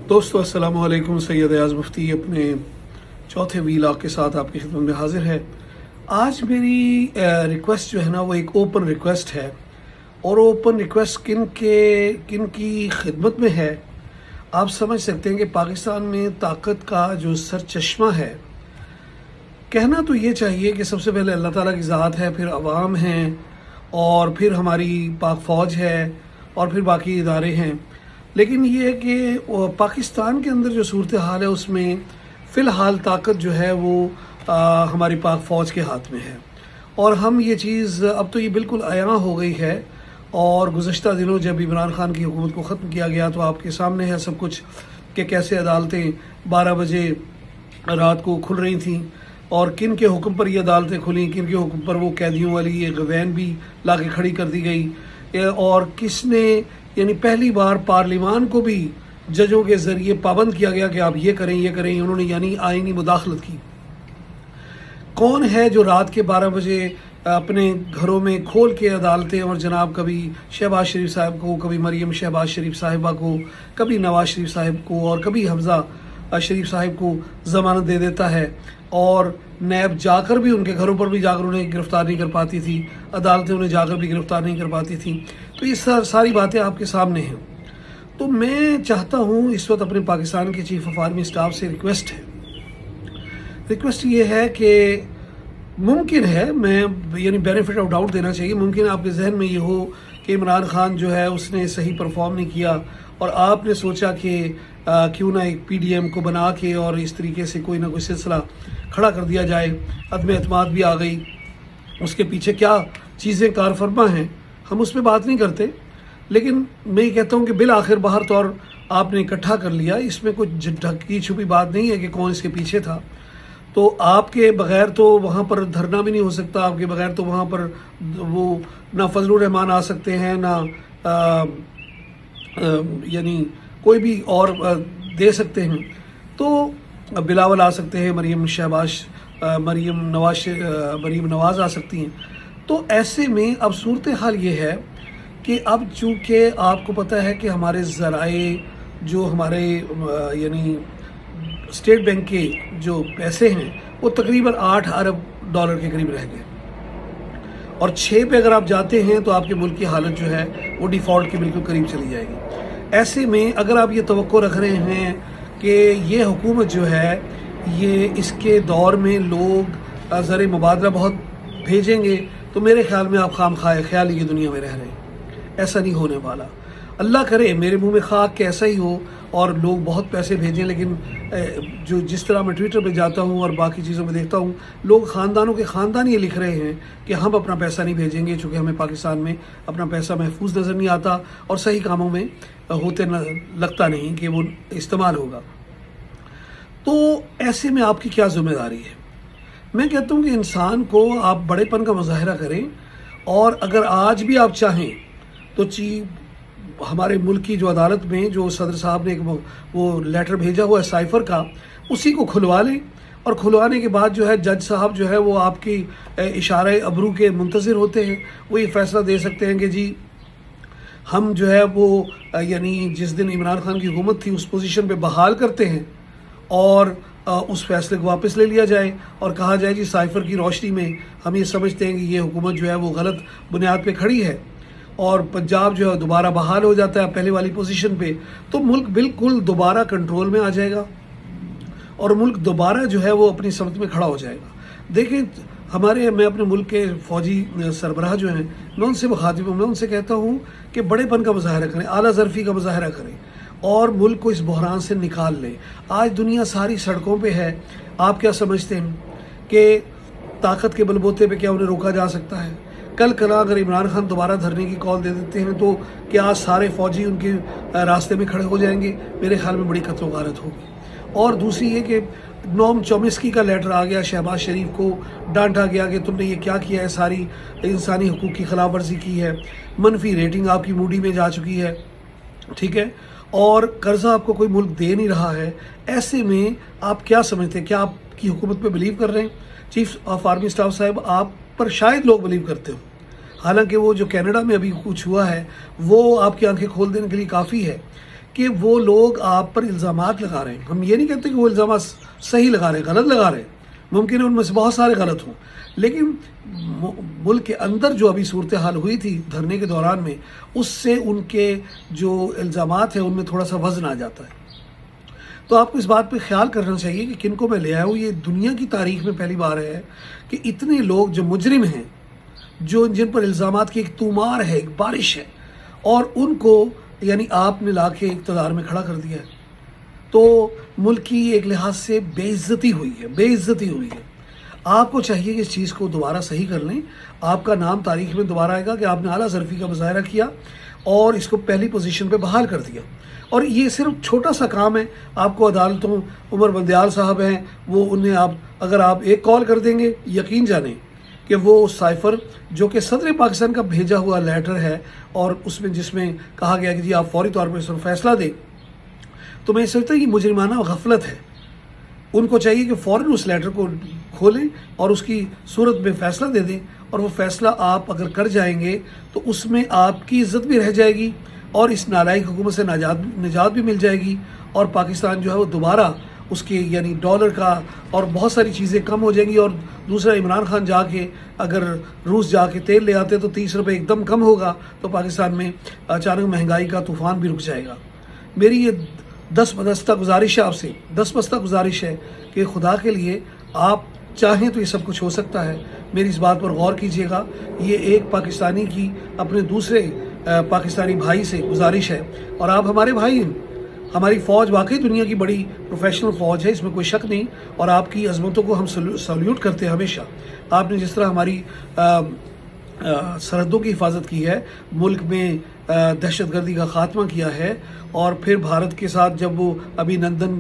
दोस्तों अस्सलाम वालेकुम। सैयद अयाज मुफ्ती अपने चौथे वीलॉग के साथ आपकी खिदमत में हाजिर है। आज मेरी रिक्वेस्ट जो है ना वो एक ओपन रिक्वेस्ट है, और ओपन रिक्वेस्ट किन की खिदमत में है। आप समझ सकते हैं कि पाकिस्तान में ताकत का जो सर चश्मा है, कहना तो ये चाहिए कि सबसे पहले अल्लाह ताला की ज़ात है, फिर अवाम हैं, और फिर हमारी पाक फ़ौज है, और फिर बाकी इदारे हैं। लेकिन ये है कि पाकिस्तान के अंदर जो सूरत हाल है उसमें फ़िलहाल ताकत जो है वो हमारी पाक फ़ौज के हाथ में है। और हम ये चीज़ अब तो ये बिल्कुल आया हो गई है। और गुज़श्ता दिनों जब इमरान खान की हुकूमत को ख़त्म किया गया तो आपके सामने है सब कुछ कि कैसे अदालतें 12 बजे रात को खुल रही थीं, और किन के हुक्म पर ये अदालतें खुली, किन के हुक्म पर वो कैदियों वाली ये वैन भी ला के खड़ी कर दी गई, और किसने यानी पहली बार पार्लिमान को भी जजों के ज़रिए पाबंद किया गया कि आप ये करें। उन्होंने यानी आईनी मुदाखलत की। कौन है जो रात के 12 बजे अपने घरों में खोल के अदालतें, और जनाब कभी शहबाज शरीफ साहब को, कभी मरियम शहबाज शरीफ साहिबा को, कभी नवाज शरीफ साहब को, और कभी हमजा शरीफ साहब को ज़मानत दे देता है, और नैब जाकर भी उनके घरों पर भी जाकर उन्हें गिरफ्तार नहीं कर पाती थी, अदालतें उन्हें जाकर भी गिरफ्तार नहीं कर पाती थी। तो ये सारी बातें आपके सामने हैं। तो मैं चाहता हूँ इस वक्त अपने पाकिस्तान के चीफ ऑफ आर्मी स्टाफ से रिक्वेस्ट ये है कि मुमकिन है, मैं यानी बेनिफिट ऑफ डाउट देना चाहिए, मुमकिन आपके जहन में ये हो कि इमरान खान जो है उसने सही परफॉर्म नहीं किया, और आपने सोचा कि क्यों ना एक PDM को बना के और इस तरीके से कोई ना कोई सिलसिला खड़ा कर दिया जाए। अदम एतमाद भी आ गई, उसके पीछे क्या चीज़ें कारफरमा हैं हम उस पर बात नहीं करते। लेकिन मैं ये कहता हूँ कि बिल आखिर बाहर तौर आपने इकट्ठा कर लिया, इसमें कुछ ढकी छुपी बात नहीं है कि कौन इसके पीछे था। तो आपके बगैर तो वहाँ पर धरना भी नहीं हो सकता, आपके बगैर तो वहाँ पर वो ना फजलुर रहमान आ सकते हैं, ना यानी कोई भी और दे सकते हैं। तो बिलावल आ सकते हैं, मरियम नवाज आ सकती हैं। तो ऐसे में अब सूरत हाल ये है कि अब चूँकि आपको पता है कि हमारे ज़राए जो हमारे यानी स्टेट बैंक के जो पैसे हैं वो तकरीबन 8 अरब डॉलर के करीब रह गए, और 6 पे अगर आप जाते हैं तो आपके मुल्क की हालत जो है वो डिफ़ॉल्ट के बिल्कुल करीब चली जाएगी। ऐसे में अगर आप ये तवक्को रख रहे हैं कि ये हुकूमत जो है ये इसके दौर में लोग ज़र मुबादला बहुत भेजेंगे, तो मेरे ख्याल में आप खाम खाए ख्याल ये दुनिया में रह रहे हैं। ऐसा नहीं होने वाला। अल्लाह करे मेरे मुंह में खाक के ऐसा ही हो और लोग बहुत पैसे भेजें। लेकिन जो जिस तरह मैं ट्विटर पे जाता हूँ और बाकी चीज़ों में देखता हूँ, लोग ख़ानदानों के ख़ानदान ये लिख रहे हैं कि हम अपना पैसा नहीं भेजेंगे, चूँकि हमें पाकिस्तान में अपना पैसा महफूज नज़र नहीं आता और सही कामों में होते लगता नहीं कि वो इस्तेमाल होगा। तो ऐसे में आपकी क्या ज़िम्मेदारी है? मैं कहता हूँ कि इंसान को आप बड़ेपन का मुजाहरा करें, और अगर आज भी आप चाहें तो हमारे मुल्क की जो अदालत में जो सदर साहब ने एक वो लेटर भेजा हुआ है साइफर का, उसी को खुलवा लें, और खुलवाने के बाद जो है जज साहब जो है वो आपकी इशारे अबरू के मुंतज़िर होते हैं। वो ये फैसला दे सकते हैं कि जी हम जो है वो यानी जिस दिन इमरान खान की हुकूमत थी उस पोजीशन पे बहाल करते हैं, और उस फैसले को वापस ले लिया जाए और कहा जाए जी साइफर की रोशनी में हम ये समझते हैं कि ये हुकूमत जो है वो गलत बुनियाद पे खड़ी है, और पंजाब जो है दोबारा बहाल हो जाता है पहले वाली पोजीशन पे। तो मुल्क बिल्कुल दोबारा कंट्रोल में आ जाएगा, और मुल्क दोबारा जो है वो अपनी समत में खड़ा हो जाएगा। देखिए मैं अपने मुल्क के फौजी सरबराह जो हैं, मैं उनसे मुखातिब हूँ, मैं उनसे कहता हूँ कि बड़ेपन का मुजाहरा करें, आला ज़रफ़ी का मुजाहरा करें, और मुल्क को इस बहरान से निकाल लें। आज दुनिया सारी सड़कों पे है। आप क्या समझते हैं कि ताकत के बलबूते पे क्या उन्हें रोका जा सकता है? कल अगर इमरान खान दोबारा धरने की कॉल दे देते हैं तो क्या आज सारे फौजी उनके रास्ते में खड़े हो जाएंगे? मेरे ख्याल में बड़ी कत्ल गारत होगी। और दूसरी ये कि नोम चौमिस्की का लेटर आ गया, शहबाज शरीफ को डांटा गया कि तुमने ये क्या किया है, सारी इंसानी हकूक़ की खिलाफ वर्जी की है, मनफी रेटिंग आपकी मूडी में जा चुकी है, ठीक है, और कर्जा आपको कोई मुल्क दे नहीं रहा है। ऐसे में आप क्या समझते हैं? क्या आपकी हुकूमत पे बिलीव कर रहे हैं? चीफ ऑफ आर्मी स्टाफ साहब, आप पर शायद लोग बिलीव करते हो, हालांकि वो जो कनाडा में अभी कुछ हुआ है वो आपकी आंखें खोल देने के लिए काफ़ी है कि वो लोग आप पर इल्ज़ामात लगा रहे हैं। हम ये नहीं कहते कि वो इल्ज़ामात सही लगा रहे हैं, गलत लगा रहे हैं, मुमकिन है उनमें से बहुत सारे गलत हों, लेकिन मुल्क के अंदर जो अभी सूरत हाल हुई थी धरने के दौरान में, उससे उनके जो इल्ज़ामात हैं उनमें थोड़ा सा वज़न आ जाता है। तो आपको इस बात पे ख्याल करना चाहिए कि किनको मैं ले आया हूँ। ये दुनिया की तारीख में पहली बार है कि इतने लोग जो मुजरिम हैं, जो जिन पर इल्ज़ामात की एक तूमार है, एक बारिश है, और उनको यानी आपने ला के इक़्तिदार में खड़ा कर दिया है। तो मुल्क की एक लिहाज से बेइज्जती हुई है, बेइज्जती हुई है। आपको चाहिए कि इस चीज़ को दोबारा सही कर लें। आपका नाम तारीख में दोबारा आएगा कि आपने आला ज़रफ़ी का मुज़ाहरा किया और इसको पहली पोजीशन पे बहाल कर दिया। और ये सिर्फ छोटा सा काम है। आपको अदालतों, उमर बंदयाल साहब हैं, वो उन्हें आप अगर आप एक कॉल कर देंगे, यकीन जानें कि वो साइफ़र जो कि सदर पाकिस्तान का भेजा हुआ लेटर है और उसमें जिसमें कहा गया कि जी आप फौरी तौर पर इस पर फैसला दें, तो मैं सोचता हूँ कि मुजरिमाना गफलत है। उनको चाहिए कि फ़ौरन उस लेटर को खोलें और उसकी सूरत में फ़ैसला दे दें, और वो फ़ैसला आप अगर कर जाएंगे तो उसमें आपकी इज़्ज़त भी रह जाएगी और इस नालायक हुकूमत से निजात भी मिल जाएगी, और पाकिस्तान जो है वो दोबारा उसके यानी डॉलर का और बहुत सारी चीज़ें कम हो जाएंगी। और दूसरा, इमरान खान जाके अगर रूस जाके तेल ले आते तो 30 रुपये एकदम कम होगा, तो पाकिस्तान में अचानक महंगाई का तूफ़ान भी रुक जाएगा। मेरी ये 10 बदस्ता गुजारिश है आपसे, 10 बस्ता गुजारिश है कि खुदा के लिए आप चाहें तो ये सब कुछ हो सकता है। मेरी इस बात पर गौर कीजिएगा। ये एक पाकिस्तानी की अपने दूसरे पाकिस्तानी भाई से गुजारिश है, और आप हमारे भाई हैं। हमारी फ़ौज वाकई दुनिया की बड़ी प्रोफेशनल फ़ौज है, इसमें कोई शक नहीं, और आपकी अज़मतों को हम सल्यूट करते हैं हमेशा। आपने जिस तरह हमारी सरहदों की हिफाजत की है, मुल्क में दहशतगर्दी का खात्मा किया है, और फिर भारत के साथ जब वो अभिनंदन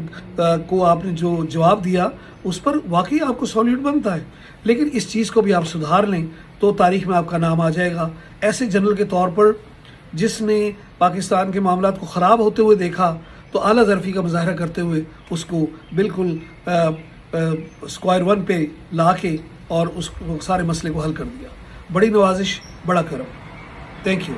को आपने जो जवाब दिया, उस पर वाकई आपको सॉल्यूट बनता है। लेकिन इस चीज़ को भी आप सुधार लें तो तारीख में आपका नाम आ जाएगा ऐसे जनरल के तौर पर जिसने पाकिस्तान के मामलात को ख़राब होते हुए देखा, तो आला ज़रफ़ी का मुज़ाहरा करते हुए उसको बिल्कुल स्क्वायर वन पे ला के और उस सारे मसले को हल कर दिया। बड़ी नवाजिश, बड़ा करम। Thank you.